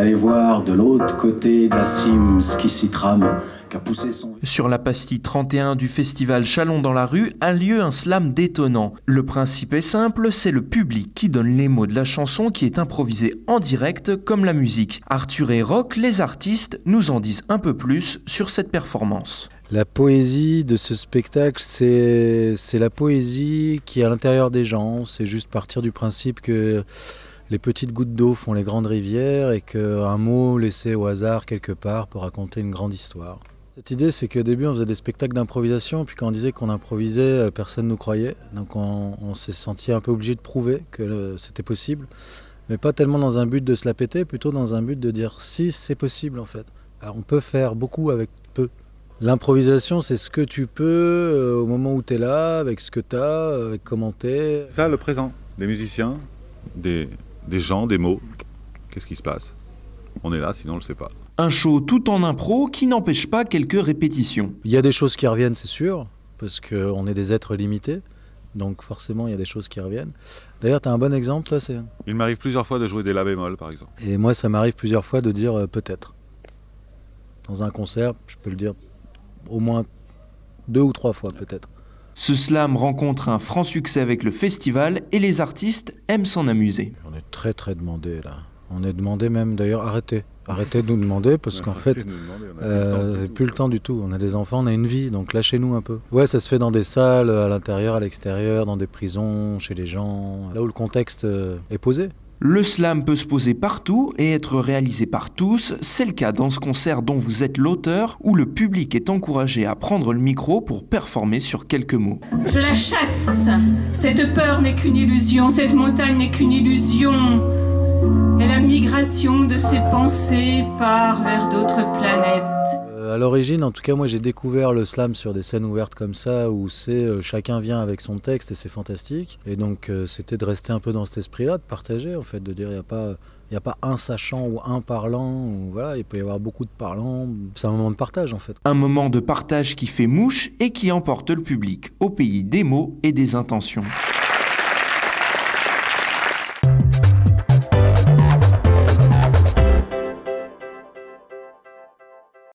d'aller voir de l'autre côté de la cime ce qui s'y trame, qu'a poussé son... Sur la pastille 31 du festival Chalon dans la rue a lieu un slam détonnant. Le principe est simple, c'est le public qui donne les mots de la chanson qui est improvisée en direct comme la musique. Arthur et Roch, les artistes, nous en disent un peu plus sur cette performance. La poésie de ce spectacle, c'est la poésie qui est à l'intérieur des gens. C'est juste partir du principe que les petites gouttes d'eau font les grandes rivières et qu'un mot laissé au hasard quelque part peut raconter une grande histoire. Cette idée, c'est qu'au début, on faisait des spectacles d'improvisation, puis quand on disait qu'on improvisait, personne ne nous croyait. Donc on s'est senti un peu obligé de prouver que c'était possible, mais pas tellement dans un but de se la péter, plutôt dans un but de dire si c'est possible en fait. Alors, on peut faire beaucoup avec peu. L'improvisation, c'est ce que tu peux au moment où tu es là, avec ce que tu as, avec comment tu es. Ça, le présent, des musiciens, des gens, des mots. Qu'est-ce qui se passe? On est là, sinon on ne le sait pas. Un show tout en impro qui n'empêche pas quelques répétitions. Il y a des choses qui reviennent, c'est sûr, parce qu'on est des êtres limités. Donc forcément, il y a des choses qui reviennent. D'ailleurs, tu as un bon exemple, toi, c'est... Il m'arrive plusieurs fois de jouer des la bémol, par exemple. Et moi, ça m'arrive plusieurs fois de dire peut-être. Dans un concert, je peux le dire au moins 2 ou 3 fois, peut-être. Ce slam rencontre un franc succès avec le festival et les artistes aiment s'en amuser. On est très très demandé là. On est demandé même, d'ailleurs, arrêtez de nous demander parce qu'en fait, c'est plus le temps du tout. On a des enfants, on a une vie, donc lâchez-nous un peu. Ouais, ça se fait dans des salles, à l'intérieur, à l'extérieur, dans des prisons, chez les gens, là où le contexte est posé. Le slam peut se poser partout et être réalisé par tous. C'est le cas dans ce concert dont vous êtes l'auteur, où le public est encouragé à prendre le micro pour performer sur quelques mots. Je la chasse. Cette peur n'est qu'une illusion, cette montagne n'est qu'une illusion. Et la migration de ses pensées part vers d'autres planètes. À l'origine, en tout cas, moi j'ai découvert le slam sur des scènes ouvertes comme ça, où c'est chacun vient avec son texte et c'est fantastique. Et donc c'était de rester un peu dans cet esprit-là, de partager en fait, de dire il n'y a pas un sachant ou un parlant, ou, voilà, il peut y avoir beaucoup de parlants. C'est un moment de partage en fait. Un moment de partage qui fait mouche et qui emporte le public au pays des mots et des intentions.